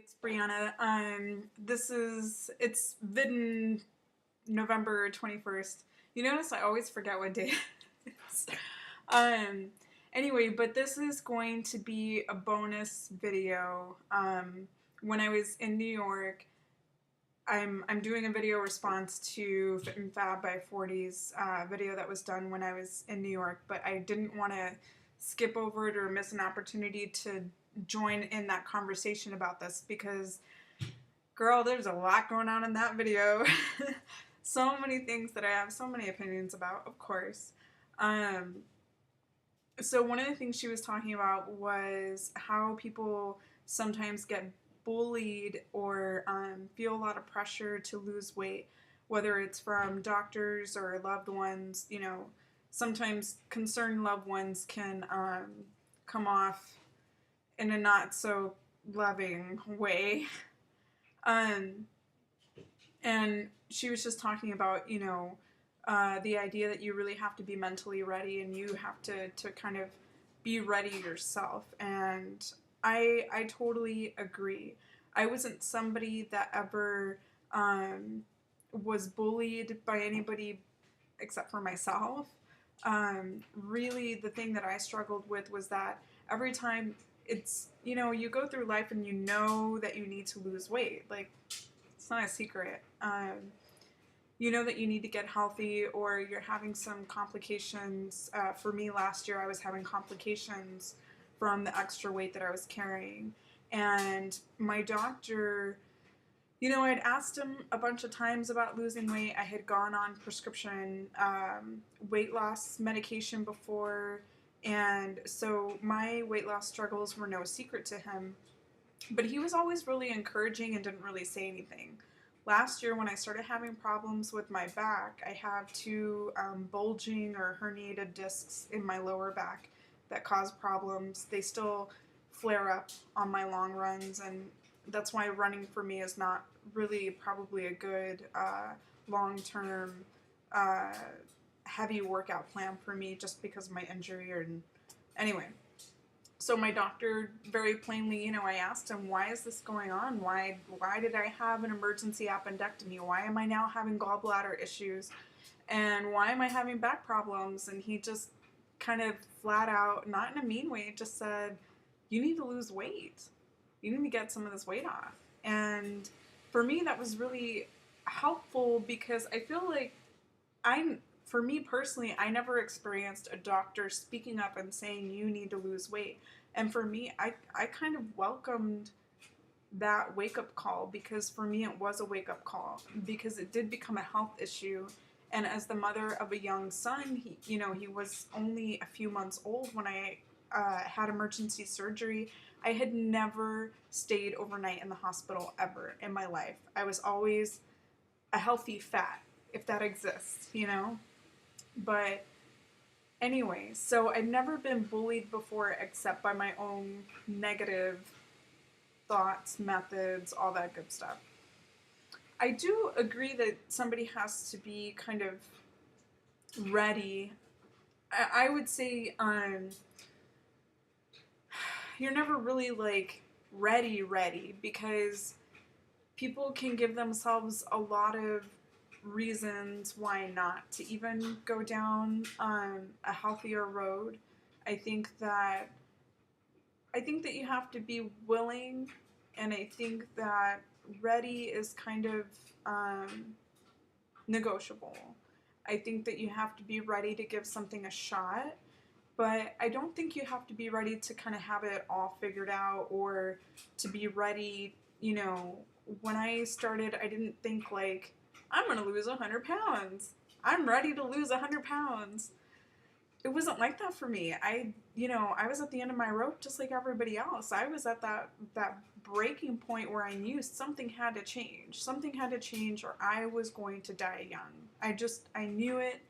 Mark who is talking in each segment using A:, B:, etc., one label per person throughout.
A: It's Brianna. It's Vidden November 21st. You notice I always forget what day it is. Um, anyway, but this is going to be a bonus video. When I was in New York, I'm doing a video response to Fit and Fab by 40's video that was done when I was in New York, but I didn't want to skip over it or miss an opportunity to join in that conversation about this because, girl, there's a lot going on in that video. So many things that I have so many opinions about, of course. So one of the things she was talking about was how people sometimes get bullied or feel a lot of pressure to lose weight, whether it's from doctors or loved ones. You know, sometimes concerned loved ones can come off in a not so loving way. And she was just talking about, the idea that you really have to be mentally ready and you have to kind of be ready yourself. And I totally agree. I wasn't somebody that ever was bullied by anybody except for myself. Really, the thing that I struggled with was that every time you go through life and you know that you need to lose weight. Like, it's not a secret. You know that you need to get healthy or you're having some complications. For me, last year I was having complications from the extra weight that I was carrying. And my doctor, I'd asked him a bunch of times about losing weight. I had gone on prescription weight loss medication before. And so my weight loss struggles were no secret to him. But he was always really encouraging and didn't really say anything. Last year, when I started having problems with my back, I have two bulging or herniated discs in my lower back that cause problems. They still flare up on my long runs, and that's why running for me is not really probably a good long-term heavy workout plan for me, just because of my injury. Anyway, so my doctor very plainly, I asked him, why is this going on? Why did I have an emergency appendectomy? Why am I now having gallbladder issues? And why am I having back problems? And he just kind of flat out, not in a mean way, just said, you need to lose weight. You need to get some of this weight off. And for me, that was really helpful because I feel like for me personally, I never experienced a doctor speaking up and saying you need to lose weight. And for me, I kind of welcomed that wake-up call because for me it was a wake-up call because it did become a health issue. And as the mother of a young son, he was only a few months old when I had emergency surgery. I had never stayed overnight in the hospital ever in my life. I was always a healthy fat, if that exists, But anyway, so I'd never been bullied before except by my own negative thoughts, methods, all that good stuff. I do agree that somebody has to be kind of ready. I would say you're never really like ready because people can give themselves a lot of reasons why not to even go down a healthier road. I think that you have to be willing, and I think that ready is kind of negotiable. I think that you have to be ready to give something a shot, but I don't think you have to be ready to kind of have it all figured out or to be ready. When I started, I didn't think like, I'm going to lose 100 pounds. I'm ready to lose 100 pounds. It wasn't like that for me. I was at the end of my rope just like everybody else. I was at that breaking point where I knew something had to change. Something had to change or I was going to die young. I knew it.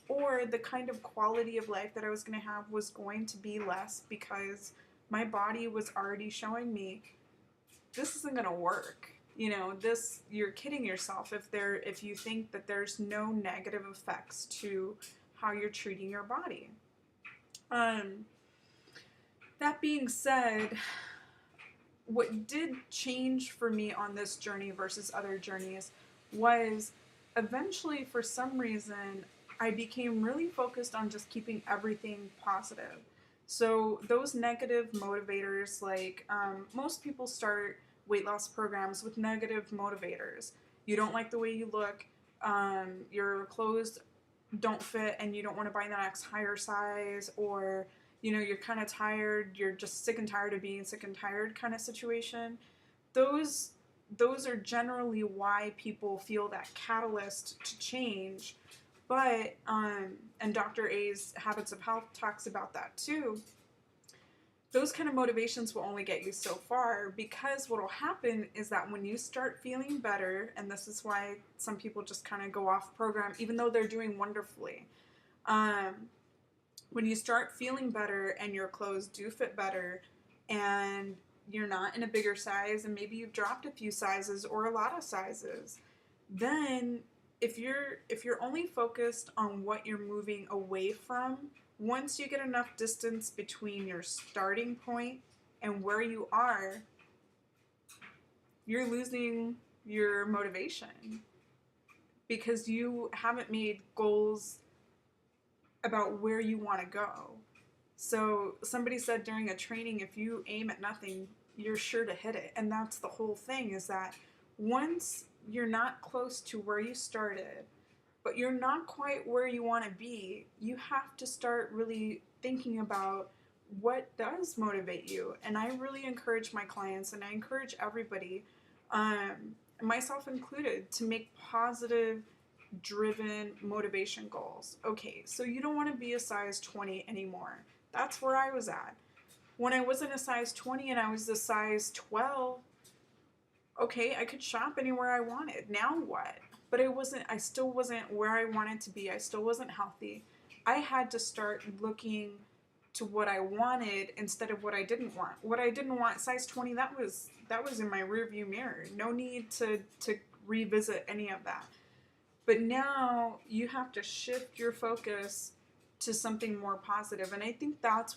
A: Or the kind of quality of life that I was going to have was going to be less because my body was already showing me this isn't going to work. You're kidding yourself if you think that there's no negative effects to how you're treating your body. That being said, what did change for me on this journey versus other journeys was eventually, for some reason, I became really focused on just keeping everything positive. So those negative motivators, like most people start weight loss programs with negative motivators. You don't like the way you look, your clothes don't fit, and you don't want to buy the next higher size, or you're kind of tired, you're just sick and tired of being sick and tired kind of situation. Those are generally why people feel that catalyst to change. But and Dr. A's Habits of Health talks about that too. Those kind of motivations will only get you so far, because what will happen is that when you start feeling better, and this is why some people just kind of go off program even though they're doing wonderfully, when you start feeling better and your clothes do fit better, and you're not in a bigger size, and maybe you've dropped a few sizes or a lot of sizes, then if you're only focused on what you're moving away from, once you get enough distance between your starting point and where you are, you're losing your motivation, because you haven't made goals about where you want to go. So somebody said during a training, if you aim at nothing, you're sure to hit it. And that's the whole thing, is that once you're not close to where you started, but you're not quite where you want to be, you have to start really thinking about what does motivate you. And I really encourage my clients, and I encourage everybody, myself included, to make positive driven motivation goals. Okay, so you don't want to be a size 20 anymore. That's where I was at. When I wasn't a size 20 and I was a size 12, okay, I could shop anywhere I wanted. Now what? But I still wasn't where I wanted to be. I still wasn't healthy. I had to start looking to what I wanted instead of what I didn't want. What I didn't want, size 20, that was in my rearview mirror. No need to revisit any of that. But now you have to shift your focus to something more positive. And I think that's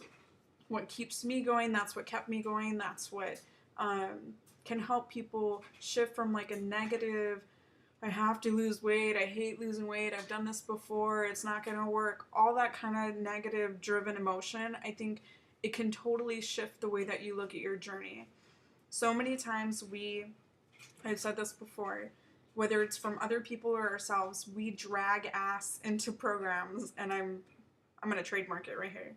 A: what keeps me going. That's what kept me going. That's what can help people shift from like a negative, I have to lose weight, I hate losing weight, I've done this before, it's not going to work, all that kind of negative driven emotion. I think it can totally shift the way that you look at your journey. So many times I've said this before, whether it's from other people or ourselves, we drag ass into programs, and I'm going to trademark it right here.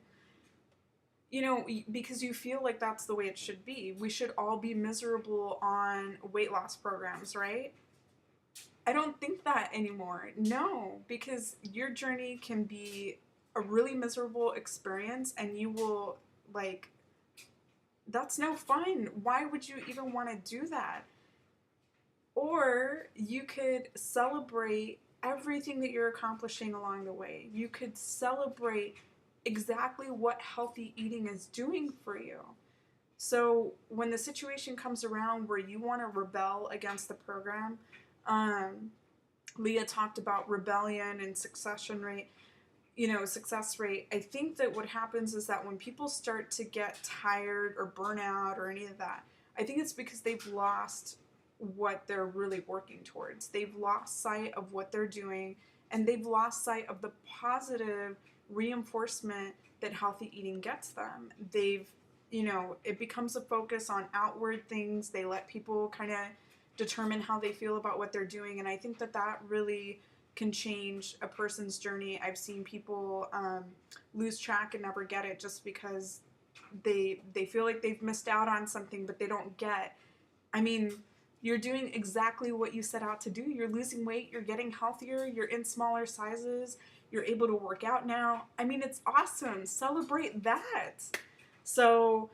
A: Because you feel like that's the way it should be. We should all be miserable on weight loss programs, right? I don't think that anymore. No, because your journey can be a really miserable experience, and you will, that's no fun. Why would you even want to do that? Or you could celebrate everything that you're accomplishing along the way. You could celebrate exactly what healthy eating is doing for you. So when the situation comes around where you want to rebel against the program, Leah talked about rebellion and success rate. I think that what happens is that when people start to get tired or burn out or any of that, I think it's because they've lost what they're really working towards. They've lost sight of what they're doing, and they've lost sight of the positive reinforcement that healthy eating gets them. It becomes a focus on outward things. They let people kind of determine how they feel about what they're doing, and I think that really can change a person's journey. I've seen people lose track and never get it just because they feel like they've missed out on something, but they don't get. I mean, you're doing exactly what you set out to do. You're losing weight, you're getting healthier, you're in smaller sizes, you're able to work out now. I mean, it's awesome. Celebrate that. So,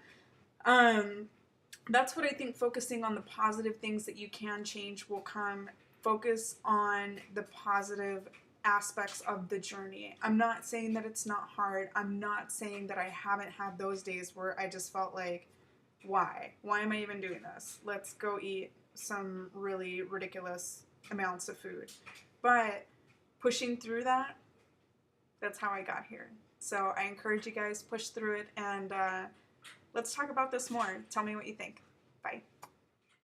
A: that's what I think focusing on the positive things that you can change will come. Focus on the positive aspects of the journey. I'm not saying that it's not hard. I'm not saying that I haven't had those days where I just felt like, why? Why am I even doing this? Let's go eat some really ridiculous amounts of food. But pushing through that, that's how I got here. So I encourage you guys, push through it, and let's talk about this more. Tell me what you think. Bye.